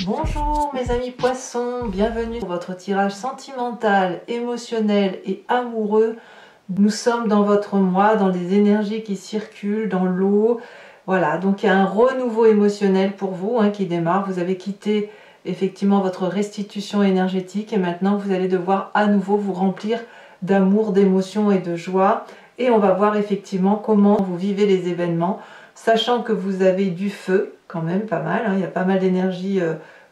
Bonjour mes amis poissons, bienvenue pour votre tirage sentimental, émotionnel et amoureux. Nous sommes dans votre mois, dans les énergies qui circulent, dans l'eau. Voilà, donc il y a un renouveau émotionnel pour vous qui démarre. Vous avez quitté effectivement votre restitution énergétique et maintenant vous allez devoir à nouveau vous remplir d'amour, d'émotion et de joie. Et on va voir effectivement comment vous vivez les événements, sachant que vous avez du feu, quand même pas mal, il y a pas mal d'énergie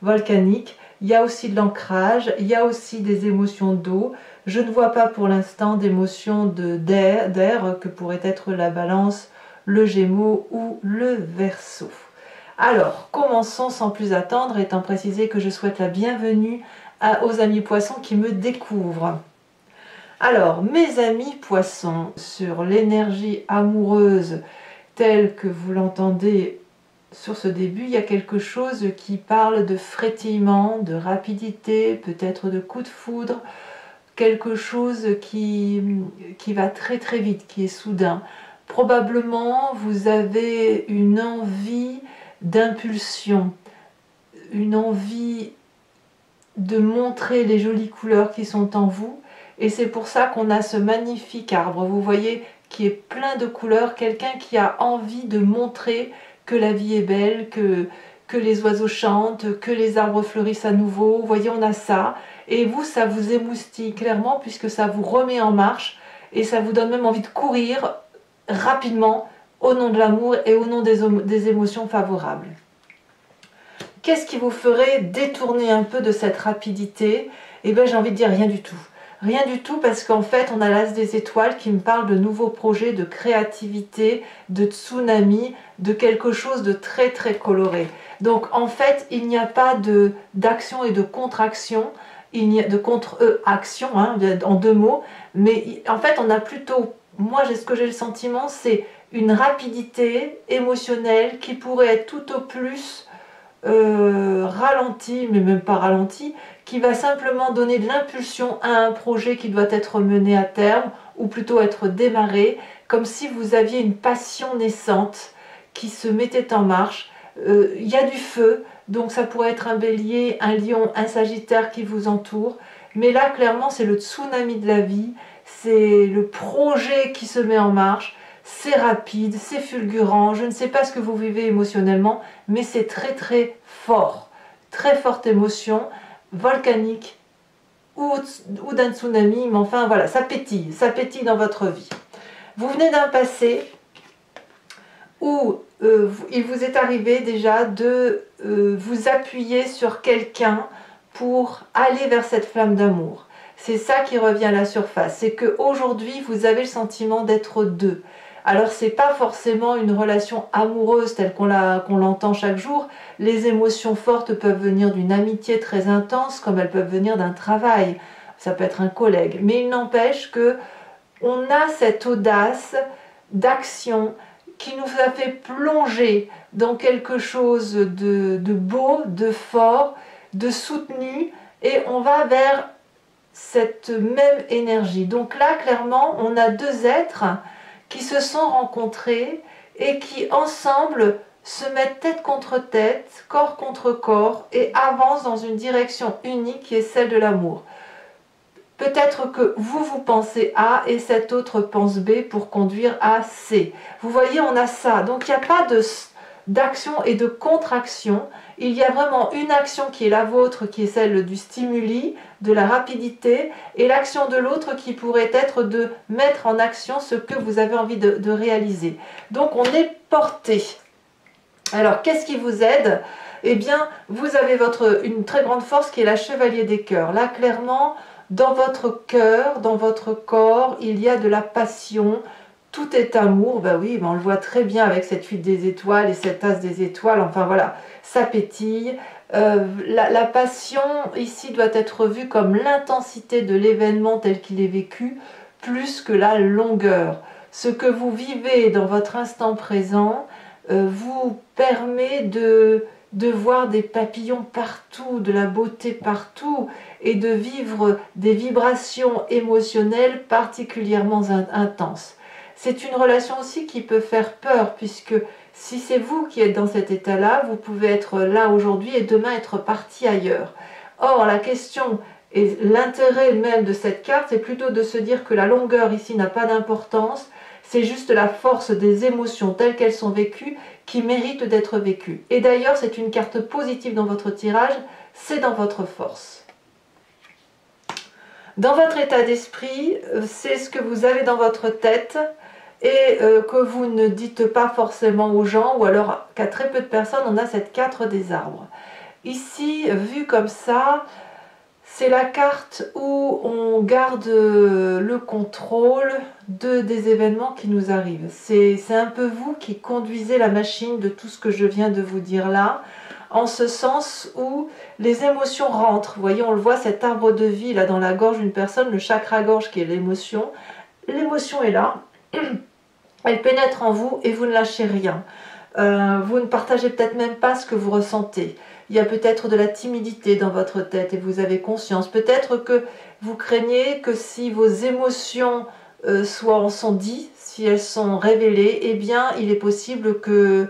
volcanique, il y a aussi de l'ancrage, il y a aussi des émotions d'eau. Je ne vois pas pour l'instant d'émotions d'air que pourrait être la Balance, le Gémeaux ou le Verseau. Alors, commençons sans plus attendre, étant précisé que je souhaite la bienvenue aux amis poissons qui me découvrent. Alors, mes amis poissons, sur l'énergie amoureuse telle que vous l'entendez sur ce début, il y a quelque chose qui parle de frétillement, de rapidité, peut-être de coup de foudre, quelque chose qui va très très vite, qui est soudain. Probablement, vous avez une envie d'impulsion, une envie de montrer les jolies couleurs qui sont en vous. Et c'est pour ça qu'on a ce magnifique arbre, vous voyez, qui est plein de couleurs, quelqu'un qui a envie de montrer que la vie est belle, que les oiseaux chantent, que les arbres fleurissent à nouveau. Vous voyez, on a ça. Et vous, ça vous émoustille clairement puisque ça vous remet en marche et ça vous donne même envie de courir rapidement au nom de l'amour et au nom des émotions favorables. Qu'est-ce qui vous ferait détourner un peu de cette rapidité? Eh bien, j'ai envie de dire rien du tout. Rien du tout parce qu'en fait, on a l'as des étoiles qui me parle de nouveaux projets, de créativité, de tsunami, de quelque chose de très très coloré. Donc en fait, il n'y a pas d'action et de contre-action, il n'y a de contre-action en deux mots, mais en fait, on a plutôt, moi ce que j'ai le sentiment, c'est une rapidité émotionnelle qui pourrait être tout au plus ralenti, mais même pas ralenti, qui va simplement donner de l'impulsion à un projet qui doit être mené à terme, ou plutôt être démarré, comme si vous aviez une passion naissante qui se mettait en marche. Il y a du feu, donc ça pourrait être un bélier, un lion, un sagittaire qui vous entoure, mais là clairement c'est le tsunami de la vie, c'est le projet qui se met en marche. C'est rapide, c'est fulgurant, je ne sais pas ce que vous vivez émotionnellement, mais c'est très très fort, très forte émotion, volcanique ou d'un tsunami, mais enfin voilà, ça pétille dans votre vie. Vous venez d'un passé où il vous est arrivé déjà de vous appuyer sur quelqu'un pour aller vers cette flamme d'amour. C'est ça qui revient à la surface, c'est qu'aujourd'hui vous avez le sentiment d'être deux. Alors c'est pas forcément une relation amoureuse telle qu'on l'entend chaque jour. Les émotions fortes peuvent venir d'une amitié très intense, comme elles peuvent venir d'un travail. Ça peut être un collègue. Mais il n'empêche que on a cette audace d'action qui nous a fait plonger dans quelque chose de beau, de fort, de soutenu, et on va vers cette même énergie. Donc là, clairement, on a deux êtres qui se sont rencontrés et qui ensemble se mettent tête contre tête, corps contre corps et avancent dans une direction unique qui est celle de l'amour. Peut-être que vous pensez A et cet autre pense B pour conduire à C. Vous voyez, on a ça. Donc il n'y a pas d'action et de contre-action. Il y a vraiment une action qui est la vôtre, qui est celle du stimuli, de la rapidité, et l'action de l'autre qui pourrait être de mettre en action ce que vous avez envie de réaliser. Donc on est porté. Alors qu'est-ce qui vous aide? Eh bien, vous avez une très grande force qui est la chevalier des cœurs. Là, clairement, dans votre cœur, dans votre corps, il y a de la passion. Tout est amour, ben oui, on le voit très bien avec cette fuite des étoiles et cette as des étoiles, enfin voilà, ça pétille. La passion ici doit être vue comme l'intensité de l'événement tel qu'il est vécu, plus que la longueur. Ce que vous vivez dans votre instant présent vous permet de voir des papillons partout, de la beauté partout, et de vivre des vibrations émotionnelles particulièrement intenses. C'est une relation aussi qui peut faire peur, puisque Si c'est vous qui êtes dans cet état-là, vous pouvez être là aujourd'hui et demain être parti ailleurs. Or, la question et l'intérêt même de cette carte, c'est plutôt de se dire que la longueur ici n'a pas d'importance, c'est juste la force des émotions telles qu'elles sont vécues qui méritent d'être vécues. Et d'ailleurs, c'est une carte positive dans votre tirage, c'est dans votre force. Dans votre état d'esprit, c'est ce que vous avez dans votre tête et que vous ne dites pas forcément aux gens, ou alors qu'à très peu de personnes, on a cette 4 des arbres. Ici, vu comme ça, c'est la carte où on garde le contrôle des événements qui nous arrivent. C'est un peu vous qui conduisez la machine de tout ce que je viens de vous dire là, en ce sens où les émotions rentrent. Vous voyez, on le voit, cet arbre de vie là dans la gorge d'une personne, le chakra-gorge qui est l'émotion. L'émotion est là, elle pénètre en vous et vous ne lâchez rien. Vous ne partagez peut-être même pas ce que vous ressentez. Il y a peut-être de la timidité dans votre tête et vous avez conscience. Peut-être que vous craignez que si vos émotions sont dites, si elles sont révélées, eh bien il est possible que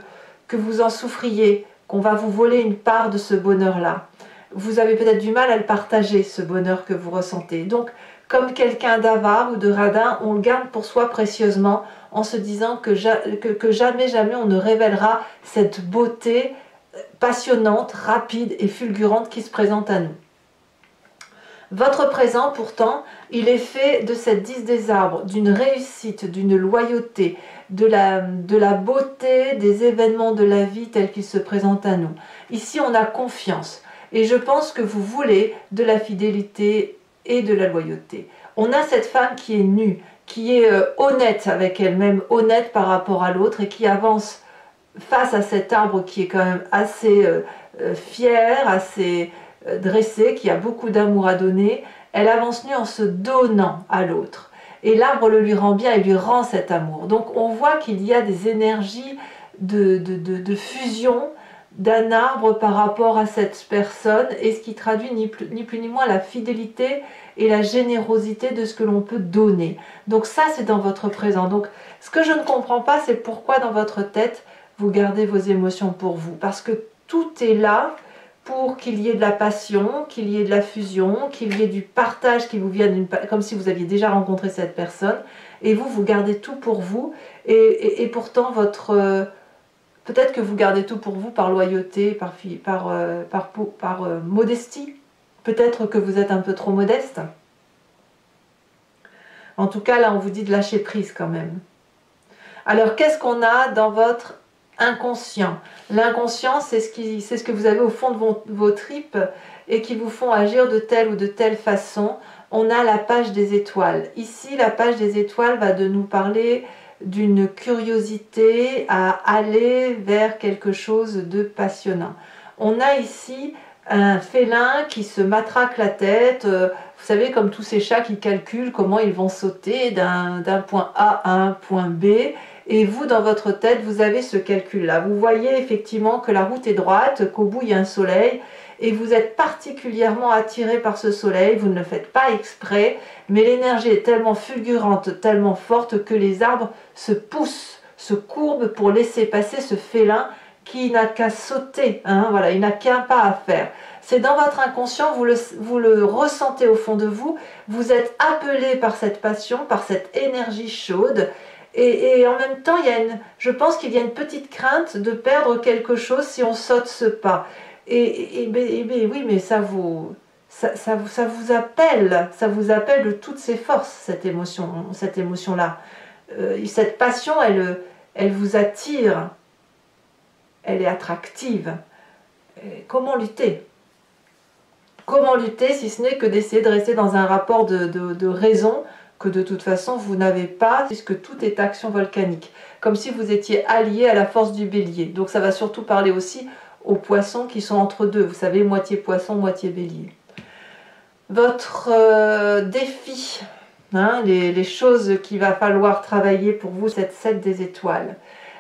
vous en souffriez, qu'on va vous voler une part de ce bonheur-là. Vous avez peut-être du mal à le partager, ce bonheur que vous ressentez. Donc, comme quelqu'un d'avare ou de radin, on le garde pour soi précieusement en se disant que jamais on ne révélera cette beauté passionnante, rapide et fulgurante qui se présente à nous. Votre présent, pourtant, il est fait de cette 10 des arbres, d'une réussite, d'une loyauté, de la beauté des événements de la vie tels qu'ils se présentent à nous. Ici, on a confiance. Et je pense que vous voulez de la fidélité et de la loyauté. On a cette femme qui est nue, qui est honnête avec elle-même, honnête par rapport à l'autre et qui avance face à cet arbre qui est quand même assez fier, assez dressé, qui a beaucoup d'amour à donner. Elle avance nue en se donnant à l'autre. Et l'arbre le lui rend bien et lui rend cet amour. Donc on voit qu'il y a des énergies de fusion d'un arbre par rapport à cette personne, et ce qui traduit ni plus ni moins la fidélité et la générosité de ce que l'on peut donner. Donc ça, c'est dans votre présent. Donc ce que je ne comprends pas, c'est pourquoi dans votre tête, vous gardez vos émotions pour vous. Parce que tout est là pour qu'il y ait de la passion, qu'il y ait de la fusion, qu'il y ait du partage qui vous vienne, comme si vous aviez déjà rencontré cette personne, et vous gardez tout pour vous, et pourtant peut-être que vous gardez tout pour vous par loyauté, par modestie, peut-être que vous êtes un peu trop modeste. En tout cas, là, on vous dit de lâcher prise quand même. Alors, qu'est-ce qu'on a dans votre inconscient? L'inconscient, c'est ce que vous avez au fond de vos tripes et qui vous font agir de telle ou de telle façon. On a la page des étoiles. Ici, la page des étoiles va de nous parler d'une curiosité à aller vers quelque chose de passionnant. On a ici un félin qui se matraque la tête, vous savez, comme tous ces chats qui calculent comment ils vont sauter d'un point A à un point B. Et vous, dans votre tête, vous avez ce calcul-là. Vous voyez effectivement que la route est droite, qu'au bout, il y a un soleil, et vous êtes particulièrement attiré par ce soleil. Vous ne le faites pas exprès, mais l'énergie est tellement fulgurante, tellement forte que les arbres se poussent, se courbent pour laisser passer ce félin qui n'a qu'à sauter. Voilà, il n'a qu'un pas à faire. C'est dans votre inconscient, vous le ressentez au fond de vous. Vous êtes appelé par cette passion, par cette énergie chaude. Et en même temps, je pense qu'il y a une petite crainte de perdre quelque chose si on saute ce pas. Oui, mais ça vous appelle de toutes ses forces, cette émotion-là. Cette passion, elle vous attire, elle est attractive. Comment lutter? Comment lutter si ce n'est que d'essayer de rester dans un rapport de raison que de toute façon vous n'avez pas, puisque tout est action volcanique, comme si vous étiez allié à la force du bélier. Donc ça va surtout parler aussi aux poissons qui sont entre deux, vous savez, moitié poisson, moitié bélier. Votre défi, les choses qu'il va falloir travailler pour vous, cette 7 des étoiles.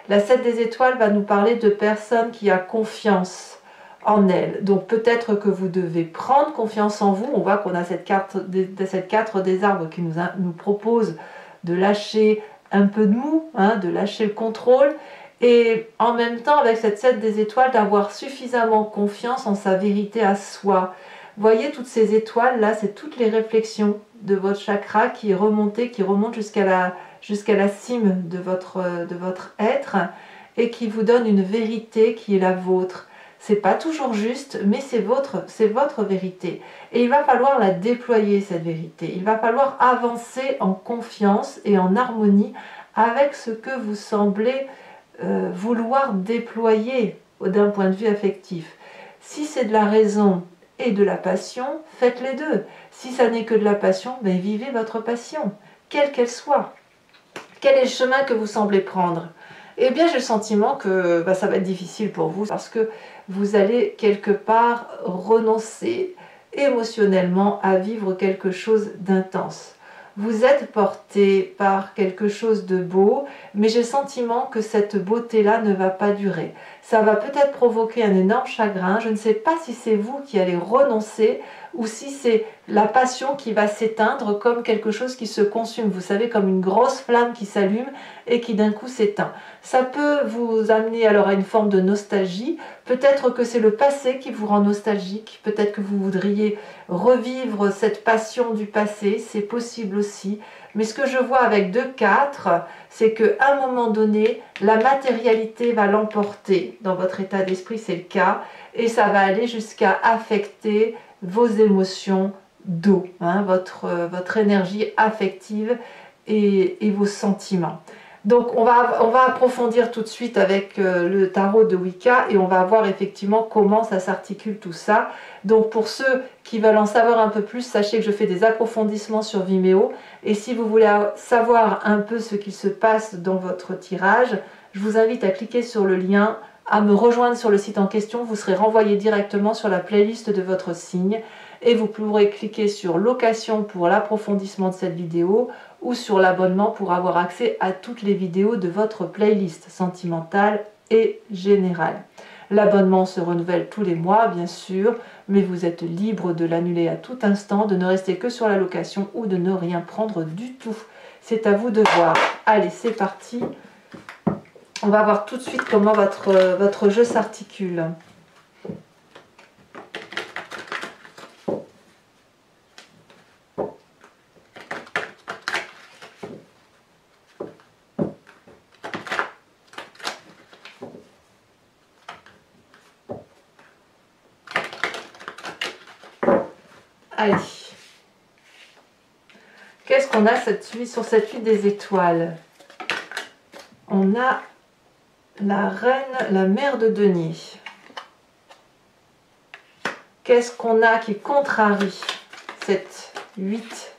La 7 des étoiles va nous parler de personnes qui ont confiance en elles. Donc peut-être que vous devez prendre confiance en vous. On voit qu'on a cette 4 des arbres qui nous propose de lâcher un peu de mou, de lâcher le contrôle. Et en même temps, avec cette 7 des étoiles, d'avoir suffisamment confiance en sa vérité à soi. Voyez toutes ces étoiles là, c'est toutes les réflexions de votre chakra qui remontent jusqu'à la cime de votre être et qui vous donne une vérité qui est la vôtre. C'est pas toujours juste, mais c'est votre vérité. Et il va falloir la déployer, cette vérité. Il va falloir avancer en confiance et en harmonie avec ce que vous semblez vouloir déployer d'un point de vue affectif. Si c'est de la raison et de la passion, faites les deux. Si ça n'est que de la passion, ben vivez votre passion, quelle qu'elle soit. Quel est le chemin que vous semblez prendre? Eh bien, j'ai le sentiment que ça va être difficile pour vous parce que vous allez quelque part renoncer émotionnellement à vivre quelque chose d'intense. Vous êtes porté par quelque chose de beau, mais j'ai le sentiment que cette beauté-là ne va pas durer. Ça va peut-être provoquer un énorme chagrin. Je ne sais pas si c'est vous qui allez renoncer ou si c'est la passion qui va s'éteindre comme quelque chose qui se consume. Vous savez, comme une grosse flamme qui s'allume et qui d'un coup s'éteint. Ça peut vous amener alors à une forme de nostalgie. Peut-être que c'est le passé qui vous rend nostalgique. Peut-être que vous voudriez revivre cette passion du passé. C'est possible aussi. Mais ce que je vois avec 2-4, c'est qu'à un moment donné, la matérialité va l'emporter. Dans votre état d'esprit, c'est le cas. Et ça va aller jusqu'à affecter vos émotions d'eau, votre énergie affective et vos sentiments. Donc on va approfondir tout de suite avec le tarot de Wicca et on va voir effectivement comment ça s'articule tout ça. Donc pour ceux qui veulent en savoir un peu plus, sachez que je fais des approfondissements sur Vimeo. Et si vous voulez savoir un peu ce qu'il se passe dans votre tirage, je vous invite à cliquer sur le lien, à me rejoindre sur le site en question. Vous serez renvoyé directement sur la playlist de votre signe. Et vous pourrez cliquer sur location pour l'approfondissement de cette vidéo ou sur l'abonnement pour avoir accès à toutes les vidéos de votre playlist sentimentale et générale. L'abonnement se renouvelle tous les mois, bien sûr, mais vous êtes libre de l'annuler à tout instant, de ne rester que sur la location ou de ne rien prendre du tout. C'est à vous de voir. Allez, c'est parti. On va voir tout de suite comment votre jeu s'articule. Allez, qu'est-ce qu'on a sur cette huile des étoiles? On a la reine, la mère de denier. Qu'est-ce qu'on a qui contrarie cette 8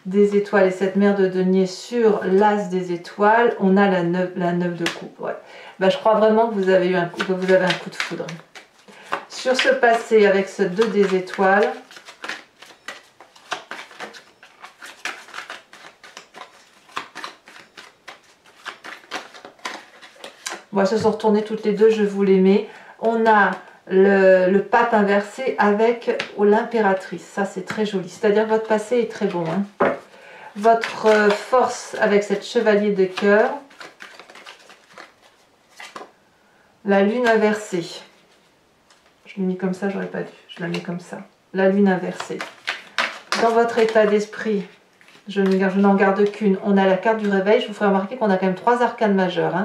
des étoiles et cette mère de denier sur l'as des étoiles? On a la 9 de coupe. Ouais. Je crois vraiment que vous avez un coup de foudre. Sur ce passé avec ce 2 des étoiles, elles se sont retournées toutes les deux, je vous les mets. On a le pape inversé avec l'impératrice. Ça, c'est très joli. C'est-à-dire que votre passé est très bon. Votre force avec cette chevalier de cœur. La lune inversée. Je l'ai mis comme ça, j'aurais pas dû. Je la mets comme ça. La lune inversée. Dans votre état d'esprit, je n'en garde qu'une. On a la carte du réveil. Je vous ferai remarquer qu'on a quand même 3 arcanes majeures.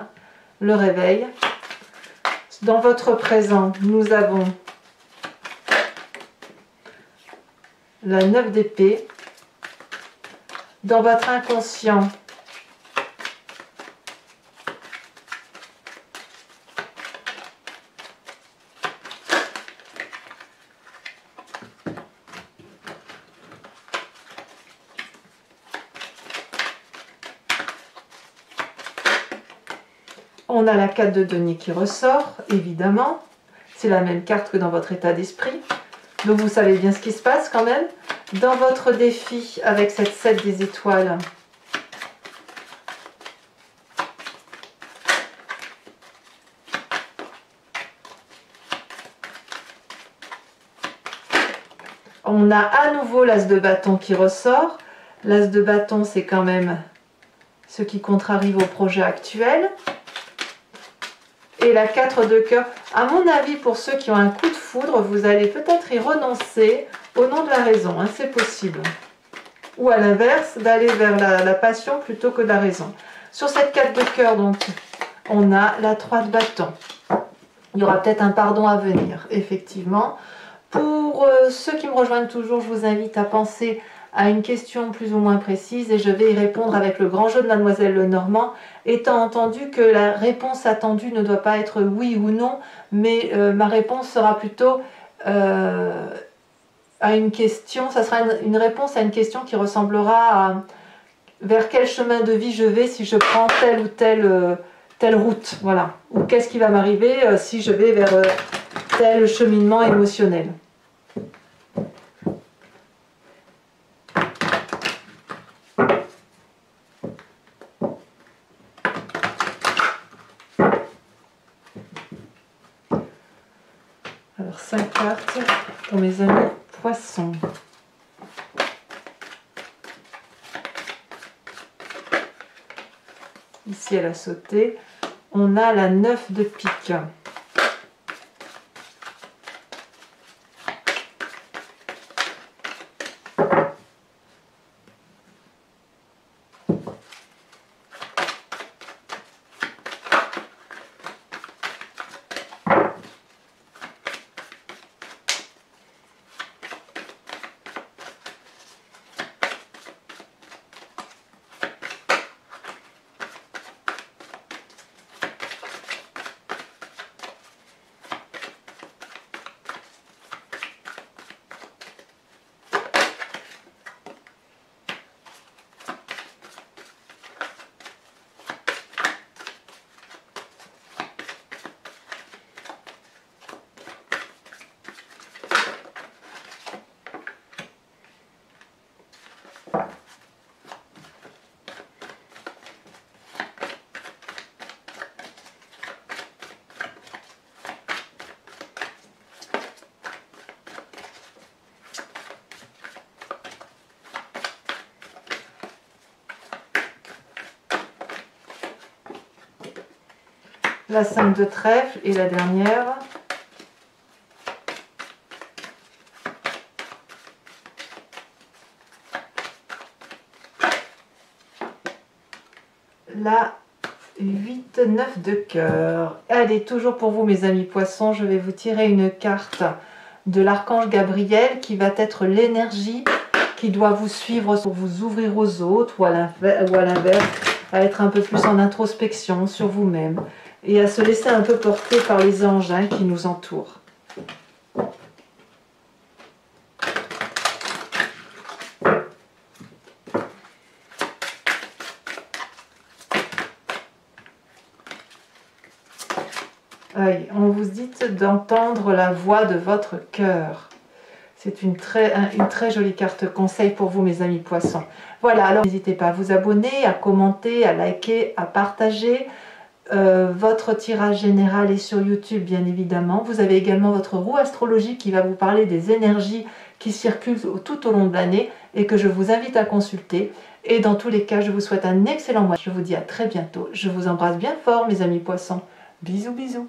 Le réveil. Dans votre présent, nous avons la 9 d'épée. Dans votre inconscient, on a la 4 de denier qui ressort, évidemment. C'est la même carte que dans votre état d'esprit. Donc vous savez bien ce qui se passe quand même. Dans votre défi avec cette 7 des étoiles, on a à nouveau l'as de bâton qui ressort. L'as de bâton, c'est quand même ce qui contrarie vos projets actuels. Et la 4 de cœur, à mon avis, pour ceux qui ont un coup de foudre, vous allez peut-être y renoncer au nom de la raison, hein, c'est possible. Ou à l'inverse, d'aller vers la passion plutôt que de la raison. Sur cette 4 de cœur, donc, on a la 3 de bâton. Il y aura peut-être un pardon à venir, effectivement. Pour ceux qui me rejoignent toujours, je vous invite à penser à une question plus ou moins précise et je vais y répondre avec le grand jeu de Mademoiselle Lenormand, étant entendu que la réponse attendue ne doit pas être oui ou non, mais ma réponse sera plutôt à une question, ça sera une réponse à une question qui ressemblera à vers quel chemin de vie je vais si je prends telle ou telle route, voilà. Ou qu'est-ce qui va m'arriver si je vais vers tel cheminement émotionnel. Alors 5 cartes pour mes amis poissons. Ici elle a sauté. On a la 9 de pique. La 5 de trèfle et la dernière. La 8-9 de cœur. Allez, toujours pour vous mes amis poissons, je vais vous tirer une carte de l'archange Gabriel qui va être l'énergie qui doit vous suivre pour vous ouvrir aux autres ou à l'inverse, à être un peu plus en introspection sur vous-même et à se laisser un peu porter par les anges qui nous entourent. On vous dit d'entendre la voix de votre cœur. C'est une très jolie carte conseil pour vous mes amis poissons. Voilà, alors n'hésitez pas à vous abonner, à commenter, à liker, à partager. Votre tirage général est sur YouTube bien évidemment. Vous avez également votre roue astrologique qui va vous parler des énergies qui circulent tout au long de l'année et que je vous invite à consulter. Et dans tous les cas, je vous souhaite un excellent mois. Je vous dis à très bientôt. Je vous embrasse bien fort mes amis poissons. Bisous bisous.